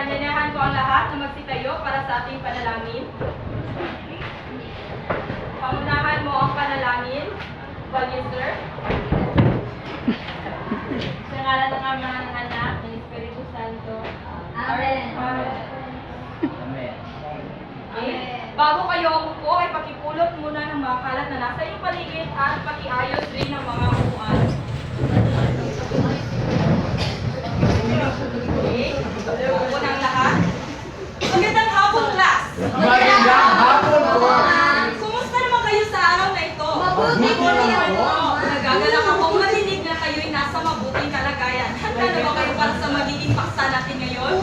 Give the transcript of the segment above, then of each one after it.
Inaanyayahan ko ang lahat na magsitayo para sa ating panalangin. Pangunahan mo ang panalangin. Sir. Sa ngalan ng Ama ng Anak, ng Espiritu Santo. Amen. Amen. Okay. Bago kayo umupo, ay pakipulot muna ng mga kalat na nasa iyong paligid at pakiayos rin ng mga upuan. Okay. Upo ng lahat. Magandang hapon, class! Magandang hapon po! Kumusta naman kayo sa araw na ito? Mabuti po ako. Nagagalak akong marinig na kayo'y nasa mabuting kalagayan. Handa na ba kayo para sa magiging paksa natin ngayon?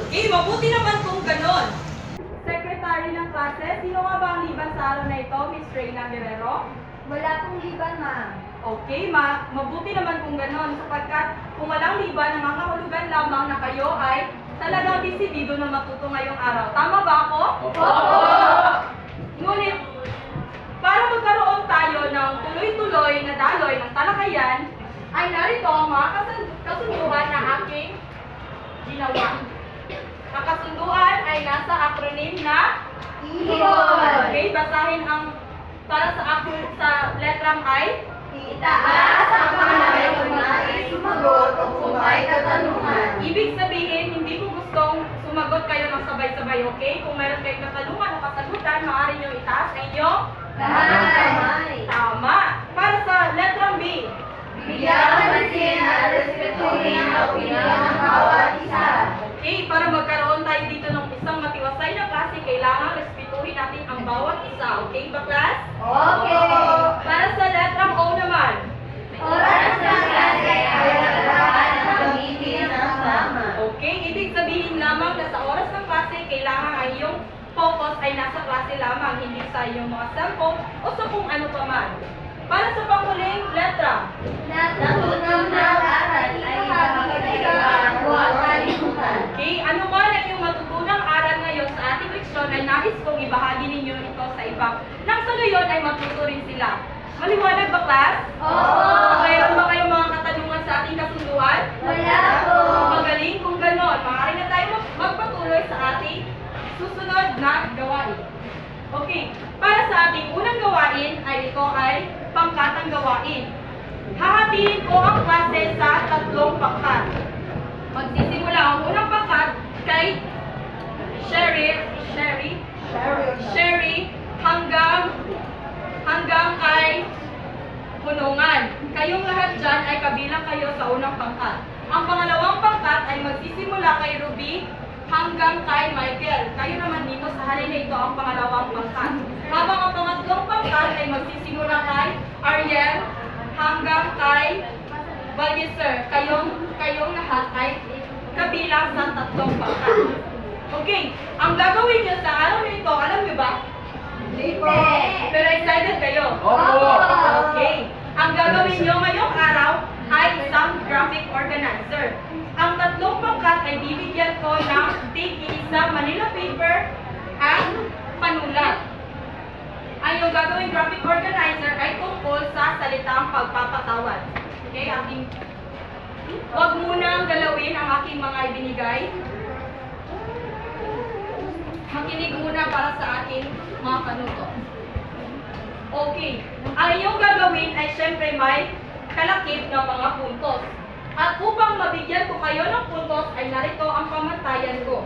Okay, mabuti naman kung ganon. Secretary ng klase, sino nga ba ang liban sa araw na ito, Miss Reyna Guerrero? Wala pong liban, ma'am. Okay, mabuti naman kung ganon, sapagkat kung walang liban, ang makahulugan lamang na kayo ay talagang desidido na matuto ngayong araw. Tama ba ako? Opo! Ngunit, para magkaroon tayo ng tuloy-tuloy na daloy ng talakayan, ay narito ang mga kasunduan na aking ginawa. Ang kasunduan ay nasa acronym na Ihon. Okay, basahin ang para sa letrang I. Itaas ang kamay kung nais sumagot o kung may katanungan. Ibig sabihin, hindi ko gustong sumagot kayo ng sabay-sabay, okay? Kung meron kayong katanungan o kasagutan, maaari nyo itaas ang inyong Kamay. tama. Para sa letrang B. Bigyan pansin at respetuhin ang opinion ng bawat isa. Okay, para magkaroon tayo dito ng isang matiwasay na klase, kailangan respetuhin natin ang bawat isa. Okay ba, class? Okay. Para sa letrang O naman. Oras ng klase ay naglalaan ng gamitin ng tama. Okay, ibig sabihin lamang na sa oras ng klase, kailangan ang iyong focus ay nasa klase lamang, hindi sa iyong mga cellphone o sa kung ano pa man. Para sa panghuling letra. Natutunan na aral ay nakakailangan o ang kalimutan. Okay, ano man ang iyong matutunang aral ngayon sa ating leksyon ay nais kong ibahagi ninyo ito sa iba. Nang sa gayon ay matuto rin sila. Maliwanag ba, class? Oo. Mayroon ba kayong mga katanungan sa ating kasunduan? Wala po. Magaling kung ganon. Maaari na tayo magpatuloy sa ating susunod na gawain. Okay, para sa ating unang gawain ay ito ay pangkatang gawain. Hahatiin ko ang klase sa 3 pangkat. Magsisimula ang unang pangkat kay Sherry hanggang kay Hunungan. Kayong lahat dyan ay kabilang kayo sa unang pangkat. Ang pangalawang pangkat ay magsisimula kay Ruby hanggang kay Michael. Kayo naman dito sa halin na ito ang pangalawang pangkat. Habang ang pangatlong pangkat ay magsisimula kay Ariel hanggang kay Valdiser. Kayong lahat ay kabilang sa 3 pangkat. Okay, ang gagawin nyo sa araw na ito, alam nyo ba? Hindi. Pero excited kayo? Opo! Okay. Ang gagawin nyo ngayong araw ay isang graphic organizer. Ang 3 pangkat ay bibigyan ko ng tig-isa Manila paper at panulat. Ang yung gagawin graphic organizer ay tungkol sa salitang pagpapatawad. Okay, Huwag munang galawin ang aking mga ibinigay. Makinig muna para sa aking mga kanuto. Okay. Ang iyong gagawin ay syempre may kalakip ng mga puntos. At upang mabigyan ko kayo ng puntos ay narito ang pamantayan ko.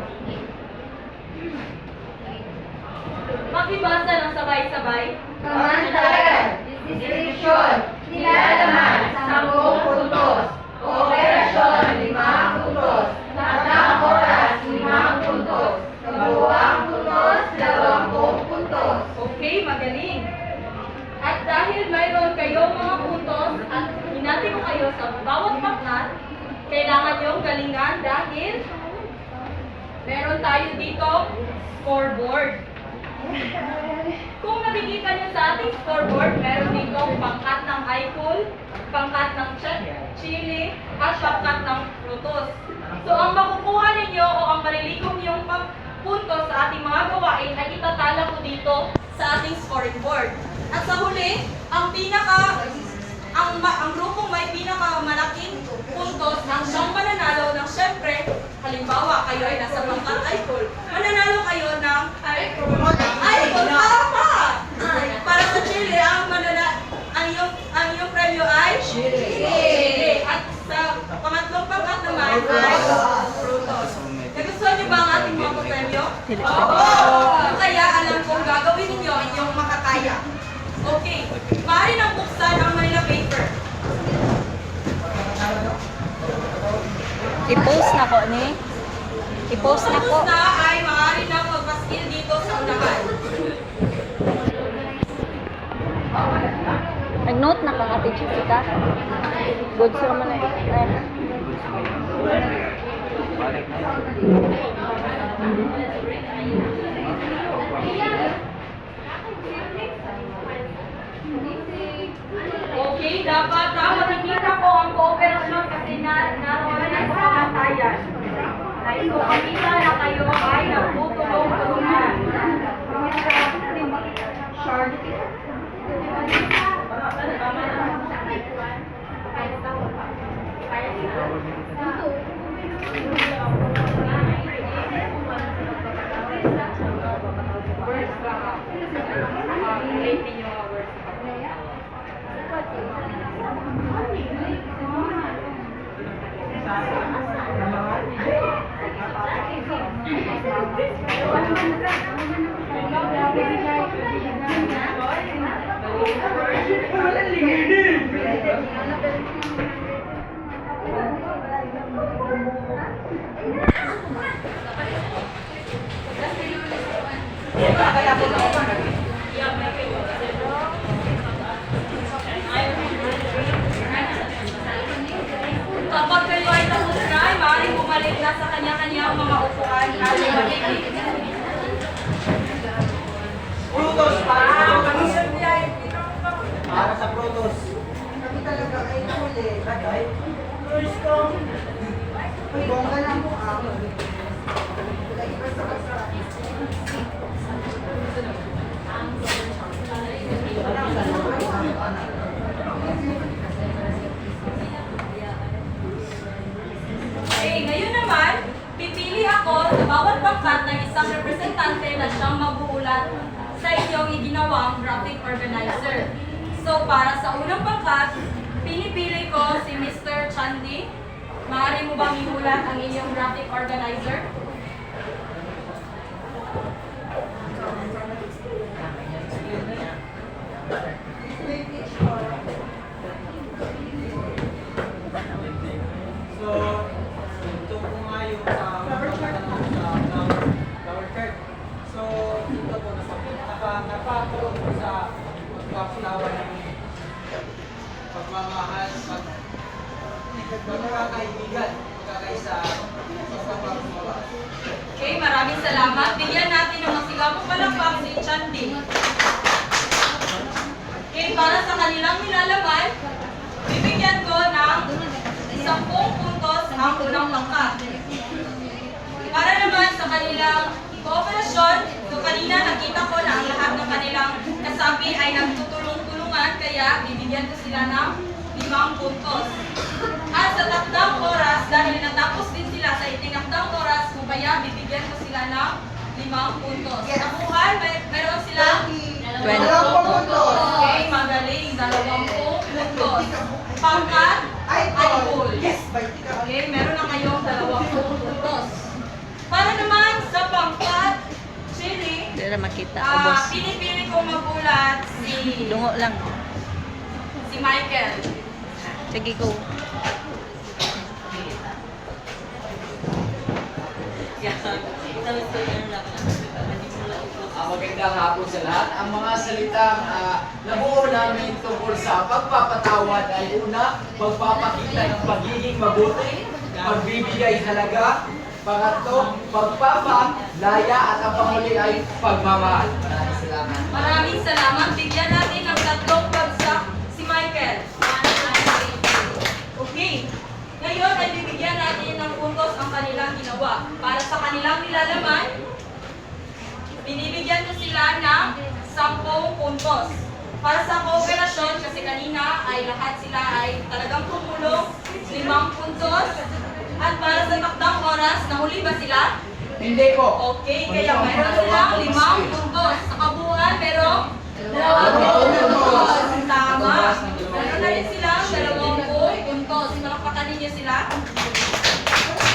Makibasa ng sabay-sabay. Kamantayan, description, nilalaman, 10 puntos. Operasyon, 5 puntos. Takdang oras, 5 puntos. Kabuuang puntos, 20 puntos. Okay, magaling. At dahil mayroon kayong mga puntos at hinati ko kayo sa bawat pangkat, kailangan niyong galingan dahil meron tayo dito scoreboard. Kung nakikita niyo sa ating scoreboard, meron dito pangkat ng iPhone, pangkat ng chili, at pangkat ng frutos. So, ang makukuha ninyo o ang malilikom yung puntos sa ating mga gawain ay itatala ko dito sa ating scoring board. At sa huli, ang grupong may pinakamalaking puntos ang siyang mananalo ng syempre, halimbawa kayo ay nasa pangkat idol, mananalo kayo ng idol. Tama! Para sa Chile, ang iyong premyo ay Chile. At sa pangatlong pangkat naman ay Frutos. Nagustuhan niyo ba ang ating mga premyo? Oo! Kaya alam kong gagawin ninyo ang inyong makakaya. Okay. Maaari nang buksan ang Manila paper. I-post na ko ni. I-post na ko. Tapos na ay maaari nang magpaskil dito sa unahan. Nag-note na ka Ate Jessica. Good sa man eh. Okay, dapat makikita ko ang kooperasyon kasi naroon na sa kamatayan. Ay, kung makita na kayo ay nagtutulong-tulungan. Kapag kayo ay tapos na, ay maaaring bumalik na sa kanya-kanyang mga upuan at Frutos para sa Frutos. Kami talaga ay huli. Bongga lang po ako. Lagi pa sa kasarap. Okay, ngayon naman, pipili ako sa bawat pangkat ng isang representante na siyang magbuulat sa inyong iginawang graphic organizer. So, para sa unang pangkat, pinipili ko si Mr. Chandy. Maaari mo bang iulat ang inyong graphic organizer? So, ito po nga yung flower chart. So, ito po napapulong po sa pagpapulawa ng pagmamahal, pagkakaibigan, pagkakaisa, pagpapagawa. Okay, maraming salamat. Bigyan natin ng masigabong palakpak si Chandy. Okay, para sa kanilang nilalaman, bibigyan ko ng 10 puntos ang unang pangkat. Para naman sa kanilang kooperasyon, so kanina nakita ko na ang lahat ng kanilang kasabi ay nagtutulong-tulungan, kaya bibigyan ko sila ng 5 puntos. At sa takdang oras, dahil natapos din sila sa itinakdang oras, kung kaya bibigyan ko sila ng 5 puntos. Nakuha, meron silang 20. Okay, magaling. 20 puntos. Pangkat, idol. Yes, baiti ka. Okay, meron na kayong 20 puntos. Para naman sa pangkat, Chili, Hindi na makita ubos. pinipili kong magulat Dungo lang. si Michael. Sige ko. Magandang hapon sa lahat. Ang mga salitang nabuo namin tungkol sa pagpapatawad ay una, pagpapakita ng pagiging mabuti, pagbibigay halaga, pangatlo, pagpapalaya at ang panghuli ay pagmamahal. Maraming salamat. Maraming salamat. Bigyan natin ng 3 bagsak si Michael. Okay. Ngayon ay bibigyan natin ng puntos ang kanilang ginawa. Para sa kanilang nilalaman, binibigyan ko sila ng 10 puntos. Para sa kooperasyon, kasi kanina ay lahat sila ay talagang tumulong, 5 puntos. At para sa takdang oras, nahuli Huli ba sila? Hindi po. Okay, kaya meron silang 5 puntos. Sa kabuuan, merong 2 puntos. Tama. Meron na rin silang 20 puntos. Malakpakan ninyo sila.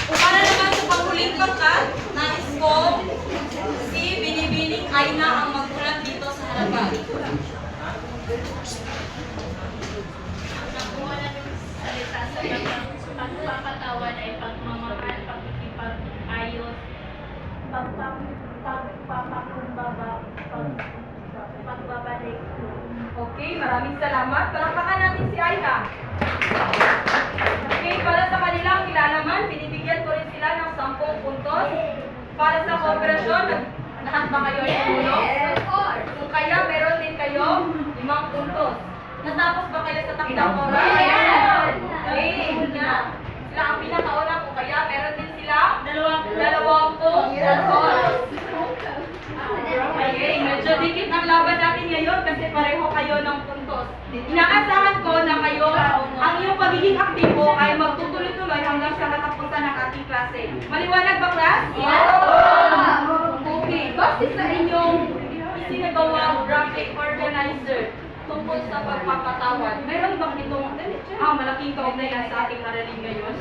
Para naman sa panghuling pangkat, nais ko si Binibining Aina ang magkulat dito sa harapan. Salita sa pagpapatawan ay pagmamahal, pagkikipag-ayos, pagbabalik. Okay, maraming salamat. Palakpakan natin si Aina. Okay, para sa kanilang kilalaman, binibigyan ko rin sila ng 10 puntos. Para sa kooperasyon, lahat ba kayo ay tumulong? Kung kaya, meron din kayo 5 puntos. Natapos ba kayo sa takdang oras? Okay, na. Sila ang pinakauna, kung kaya, meron din sila 20 puntos. Okay, medyo dikit ang laban natin ngayon kasi pareho kayo ng puntos. Inaasahan ko na kayo, ang iyong pagiging aktibo ay magtutuloy-tuloy hanggang sa katapusan ng ating klase. Maliwanag ba, class? Okay, base sa inyong isinagawang graphic organizer tungkol sa pagpapatawad, meron bang itong malaking kaugnayan sa ating aralin ngayon?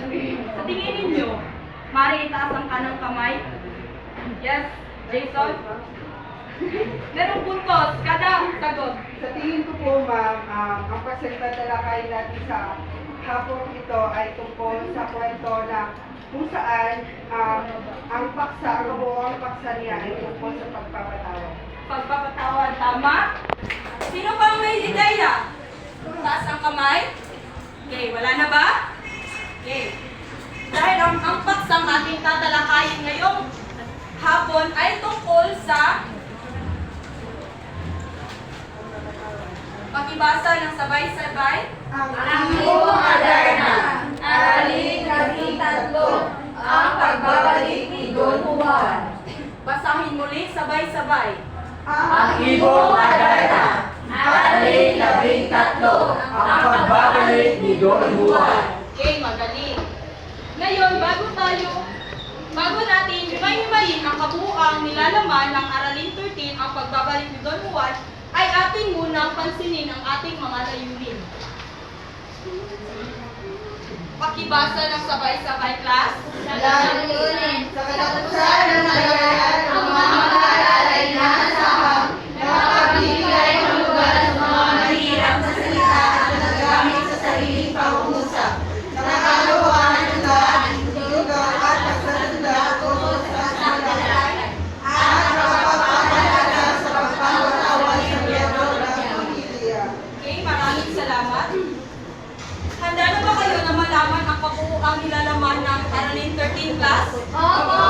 Sa tingin ninyo, maaari itaas ang kanang kamay? Yes, Jason? Merong puntos, kada sagot. Sa tingin ko po, ma'am, ang pagsasalakay natin sa hapong ito ay tungkol sa kwento na kung saan ang paksa, ang kabuoang paksa niya ay tungkol sa pagpapatawad. Pagpapatawad, tama? Sino pang may ideya? Taas ang kamay? Okay, wala na ba? Okay. Dahil ang paksang ating tatalakayin ngayong hapon ay tungkol sa pakibasa ng sabay-sabay. Ang Ibong Adarna, Aralin 13, ang pagbabalik ni Don Juan. Basahin muli, sabay-sabay. Ang Ibong Adarna, Aralin 13, ang pagbabalik ni Don Juan. Okay, magaling. Ngayon, bago natin himayin ang kabuuang nilalaman ng Aralin 13, ang pagbabalik ni Don Juan, ay ating munang pansinin ang ating mga layunin. Pakibasa ng sabay-sabay, class. Layunin sa katapusan ng nagayan ang mga mag-aaral ay inaasahang nakakabigay ng lugar sa mga mahirap na salita at nagagamit sa sariling pangungusap. Nakakalawan ng daan, lugaw at pagsasunda tungkol sa kasanggalaan at nakapapahalaga sa pagpapatawad sa miyembro ng pamilya. Okay, maraming salamat. Handa na ba kayo na malaman ang kabuuang nilalaman ng Aralin 13 class? Opo!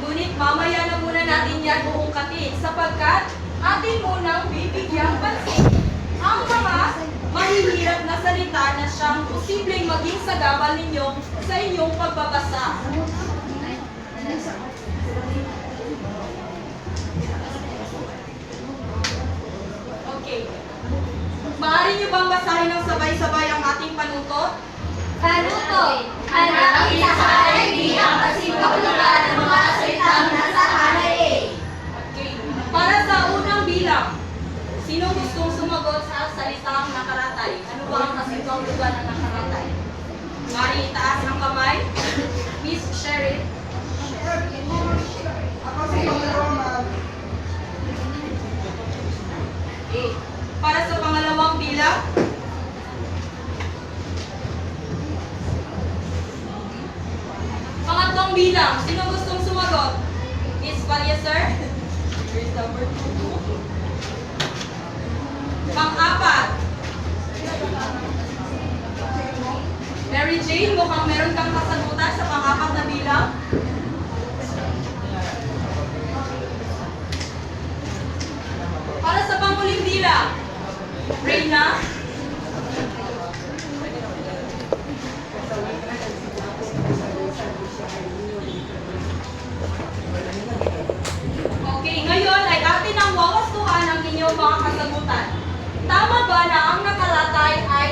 Ngunit mamaya na muna natin yan uungkatin sapagkat atin munang bibigyang pansin ang mga mahihirap na salita na siyang posibleng maging sagabal ninyo sa inyong pagbabasa. Okay. Maaari niyo bang basahin ng sabay-sabay ang ating panutot? Panuto, ang nakita sa hanay B ang kasipaglutan ng mga salitang nasa hanay A. Okay. Para sa unang bilang, sino gustong sumagot sa salitang nakaratay? Ano ba ang kasipang lugar ng nakaratay? Maaari itaas ang kamay. Miss Sherry. Ako si pangalawa, ma'am. Okay. Para sa pangalawang bilang, pangatlong bilang, sino gustong sumagot? Miss Palliser? Here's number 2. Pang-apat. Mary Jane, mukhang meron kang kasagutan sa pang-apat na bilang. Para sa panghuling bilang, Reyna. Okay, ngayon ay atin ang wawastuhan ang inyong mga kasagutan. Tama ba na ang nakaratay ay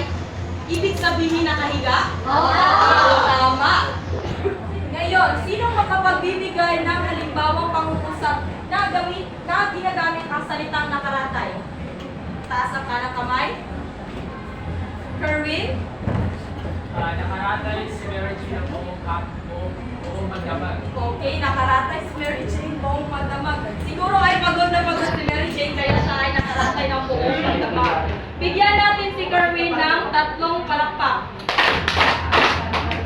ibig sabihin nakahiga? Oo! Tama. Ngayon, sinong makapag taas ang kanang kamay. Kerwin? Nakaratay si Mary Jean ng buong magdamag. Okay, nakaratay si Mary Jane buong magdamag. Siguro ay pagod na pagod si Mary Jane kaya siya ay nakaratay ng buong magdamag. Bigyan natin si Kerwin ng 3 palakpak.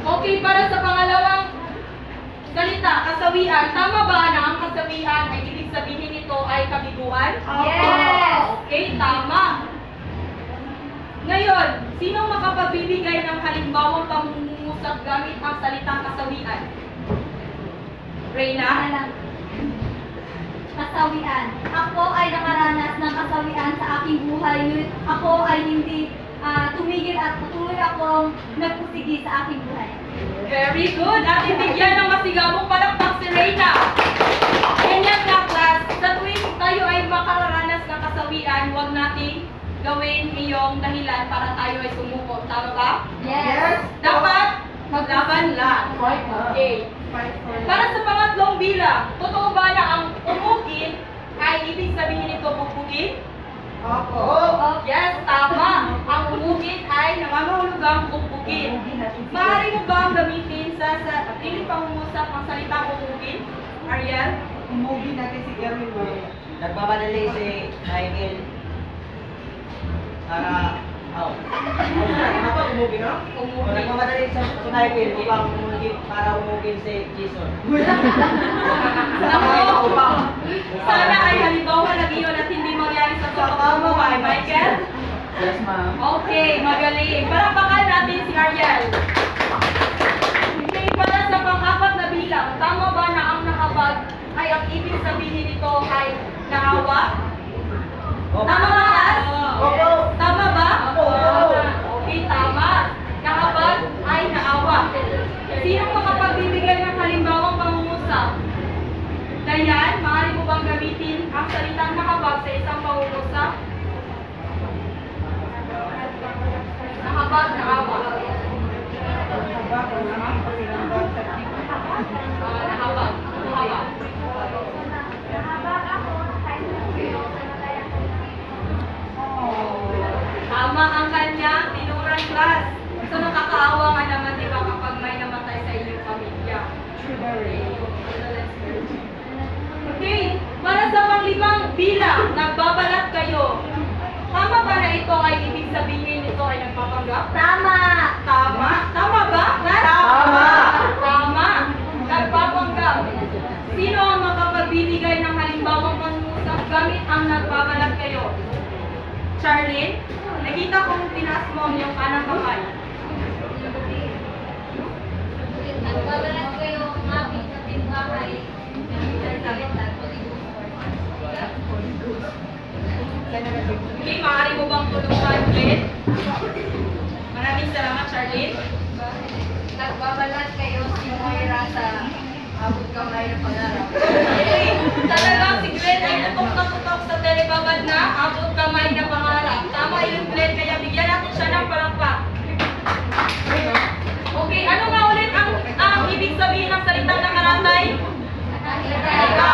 Okay, para sa pangalawang salita, kasawian. Tama ba na ang kasawian ay ibig sabihin nito ay kabiguan? Yes! Okay, tama. Ngayon, sino makapagbibigay ng halimbawang pangungusap gamit ang salitang kasawian? Reyna? Kasawian. Ako ay nakaranas ng kasawian sa aking buhay. Ngunit ako ay hindi tumigil at patuloy akong nagpusigi sa aking buhay. Very good. At ibigyan ng masigabong palakpak si Reyna. Ganyan nga, class. Sa tuwing tayo ay makararanas ng kasawian, huwag nating gawin iyong dahilan para tayo ay sumuko. Tama ba? Yes! Dapat maglaban lang. Okay. Para sa pangatlong bilang, totoo ba na ang umugin ay ibig sabihin nito bubugin? Opo. Yes, tama. Ang umugin ay nangangahulugang bubugin. Maaari mo ba ang gamitin sa piling pangungusap ang salitang umugin? Ariel? Umuwi natin si Kerwin mo. Nagmamadali si Michael para umuwi, no? Umugin. Nagmamadali si Michael upang para umugin si Jason. Nako, sana ay halimbawa na iyon at hindi mangyari sa totoong buhay. Michael? Yes, ma'am. Okay, magaling. Palakpakan natin si Ariel. Okay, para sa pang-apat na bilang, tama ba na ang nakabag ay ang ibig sabihin nito ay naawa? Tama ba, As? Opo. Tama ba? Opo. Okay, tama. Nakabag ay naawa. Sinong makapagbibigay ng halimbawang pangungusap? Dayan, maaari mo bang gamitin ang salitang nakabag sa isang pangungusap? Nakabag, naawa. Nakabag, nakabag. Tama ang kanya, tinuran class. So nakakaawa nga naman, di ba, kapag may namatay sa inyong pamilya. Okay, para sa panglimang bilang, nagbabalat kayo. Tama ba na ito ay ibig sabihin nito ay nagpapanggap? Tama! Tama. Tama ba? Class? Tama. Tama. Nagpapanggap. Sino ang makapagbibigay ng halimbawang pangungusap gamit ang nagbabalat kayo? Charlene, nakita kong tinaas mo ang iyong kanang kamay. Nagbabalat kayo ang aming kapitbahay. Okay, maaari mo bang tulungan ulit? Maraming salamat, Charlene. Nagbabalat kayo si Moira sa abot kamay ng pangarap. Okay, talagang si Glenn ay tutok na tutok sa telebabad na abot kamay na pangarap. Tama yun, Glenn, kaya bigyan natin siya ng palakpak. Okay, ano nga ulit ang ibig sabihin ng salitang nakaratay? Nakahiga.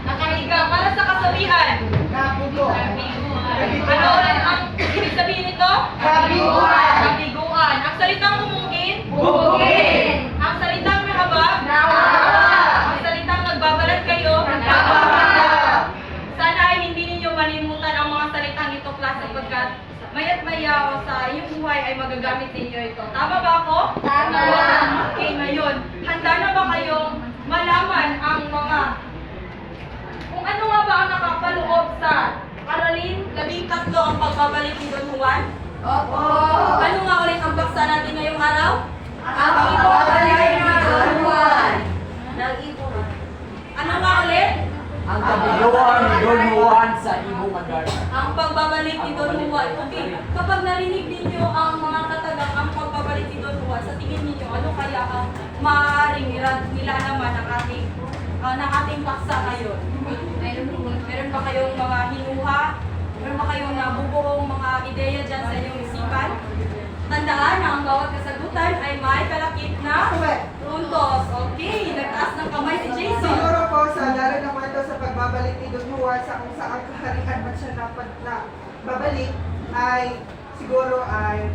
Nakahiga. Para sa kasabihan. Kapugo. Ano ulit ang ibig sabihin nito? Kabiguan. Kabiguan. Ang salitang umungin? Bubugin. Ang salitang nahabag? Nawa. Ang salitang nagbabalat kayo? Nagbabalat. Sana ay hindi ninyo malimutan ang mga salitang ito, class, sapagkat maya't maya o sa inyong buhay ay magagamit ninyo ito. Tama ba ako? Tama. Okay, ngayon, handa na ba kayong malaman ang mga kung ano nga ba ang nakapaloob sa Aralin 13 ang pagbabalik ni Don Juan? Opo. Ano nga ulit ang baksa natin ngayong araw? Ang pagbabalik ni Don Juan. Ano nga ulit? Ang kabiguan ni Don Juan sa imong agad. Ang pagbabalik ni Don Juan. Okay, kapag narinig ninyo ang mga katagang ang pagbabalik ni Don Juan, sa tingin ninyo, ano kaya ang maaaring nila naman ang ating paksa ngayon? Meron ba kayong mga hinuha? Meron ba kayong nabubuong mga ideya dyan sa inyong isipan? Tandaan na ang bawat kasagutan ay may kalakip na puntos. Okay, nagtaas ng kamay si Jason. Siguro po sa laro naman ito sa pagbabalik ni Don Juan sa kung saan kaharian man siya babalik ay siguro ay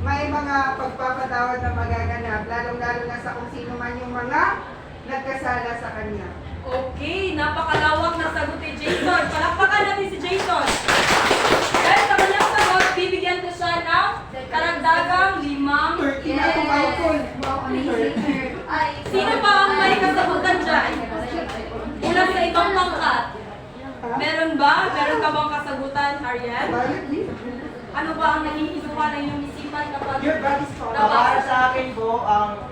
may mga pagpapatawad na magaganap, lalong-lalo na sa kung sino man yung mga nagkasala sa kanya. Okay, napakalawak na sagot ni Jason. Palakpakan natin si Jason. Dahil sa kanyang sagot, bibigyan ko siya ng karagdagang 5. Sino pa ang may kasagutan dyan? Mula sa ibang pangkat. Meron ba? Meron ka bang kasagutan, Ariel? Ano ba ang nangihinuha ng iyong isipan kapag Your body's calling. Para sa akin po, ang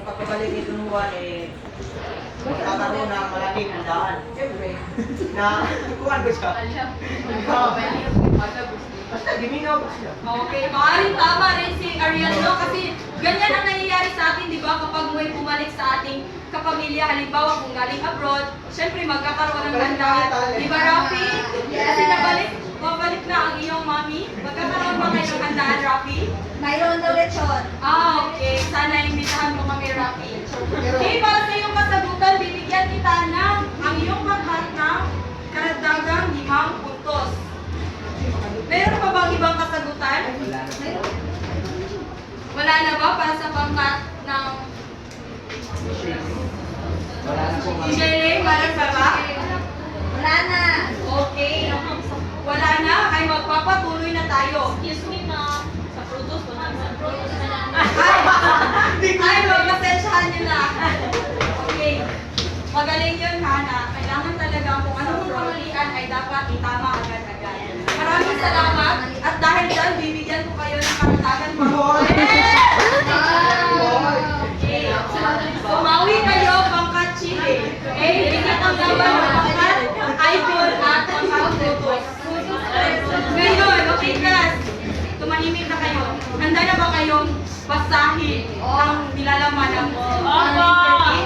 pagbabalik nito ng Juan magkakaroon ng malaking handaan. Siyempre. Na, kuhan ko siya. Basta giminaw ko siya. Okay, maaaring tama rin si Ariel, no? Kasi ganyan ang nangyayari sa atin, di ba? Kapag may bumalik sa ating kapamilya, halimbawa kung galing abroad, syempre magkakaroon ng handaan. Di ba, Rafi? Kasi babalik na ang iyong mami. Magkakaroon ba kayo ng handaan, Rafi? Mayroon daw lechon. Okay. Sana imbitahan mo kami, Rafi. Okay, para sa iyong kasagutan, bibigyan kita ng ang iyong paghat ng karagdagang 5 puntos. Meron pa bang ibang kasagutan? Wala na ba para sa pangkat ng Wala na po, ma'am. Shirley? Meron pa ba? Wala na. Okay. Wala na, ay magpapatuloy na tayo. Excuse me, ma'am. Sa produce, wala sa produce na lang. Ay, magpasensyahan nyo na. Okay. Magaling yun, Hana. Kailangan talaga kung anong prioritian ay dapat itama agad-agad. Maraming salamat. At dahil dyan, bibigyan ko kayo ng karagdagan pa. Okay. Sumawi kayo, pangkat Chile. Okay? Bigyan ang laban ng pangkat Idol at pangkat Photos. Ngayon, okay guys. Tumahimik na kayo. Handa na ba kayong basahin ang nilalaman ng interview?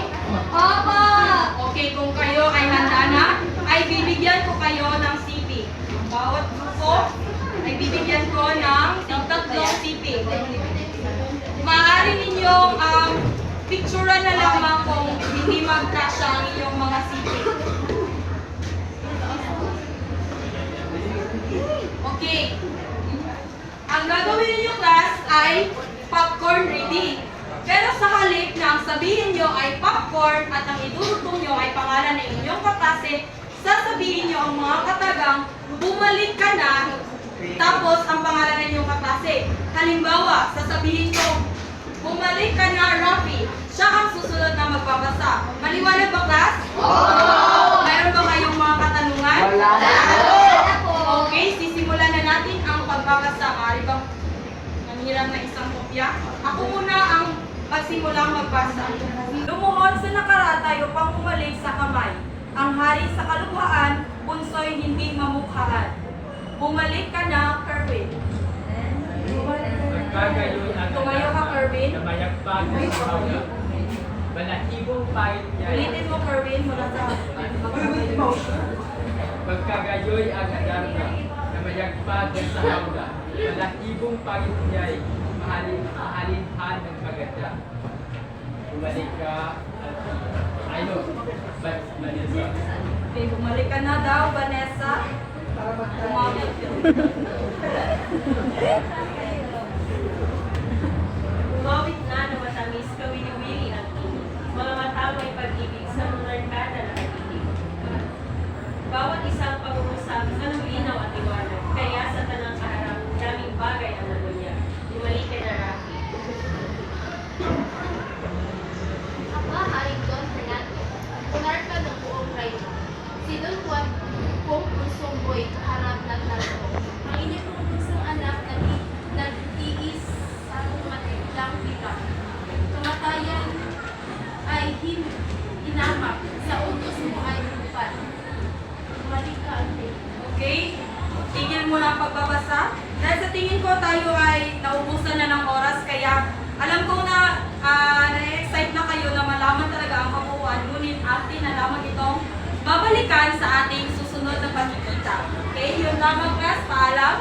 Opo. Okay, kung kayo ay handa na, ay bibigyan ko kayo ng CP. Bawat grupo ay bibigyan ko ng 3 CP. Maaari ninyong picturean na lamang kung hindi magkasya ang inyong mga CP. Okay. Ang gagawin ninyo class ay popcorn reading. Pero sa halip na ang sabihin nyo ay popcorn at ang idurugtong nyo ay pangalan ng inyong kaklase, sasabihin nyo ang mga katagang, bumalik ka na, tapos ang pangalan ng inyong kaklase. Halimbawa, sasabihin ko, bumalik ka na, Rafi. Siya ang susunod na magbabasa. Maliwanag ba, class? Oo! Mayroon ba kayong mga katanungan? Wala na. Okay, sisimulan na natin ang pagbabasa. Maaari bang nanghiram na isang kopya? Ako muna ang magsimulang magbasa. Lumuhod sa nakaratay upang umalik sa kamay. Ang hari sa kalupaan, bunso'y hindi mamukhaan. Bumalik ka na, Kerwin. Magkagayon ang Tumayo ka, Kerwin. na mayagpag ng hawga. Balahibong pahit niya. Ulitin mo, Kerwin, mula sa Magkagayoy ang adarna na mayagpag ng hawga. Balahibong pahit niya mahalinhan ng maganda. Bumalik ka at Vanessa. Okay, bumalik ka na daw, Vanessa. Umabot yun. Umawit na na matamis kawili-wili ang tinig. Mga mata may pag-ibig sa lunarkada na pag-ibig. Bawat isang pag-uusap sa linaw at iwanag. Kaya sa tanang kaharap, daming bagay ang nalunya. Bumalik ka na, Rafi. Ako, Haring Don Fernando, monarka ng buong reino. Si Don Juan kung pusong boy harap ng narko. Ang inyong pusong anak na nagtiis sa matindang bika. Kamatayan ay hinamak, sa utos mo ay lupan. Bumalik ka, ate. Okay? Tigil mo na ang pagbabasa. Dahil sa tingin ko tayo ay naubusan na ng oras, kaya alam ko na na-excite na kayo na malaman talaga ang kabuuan, ngunit atin na lamang itong babalikan sa ating susunod na pagkikita. Okay? Yun lamang, class. Paalam.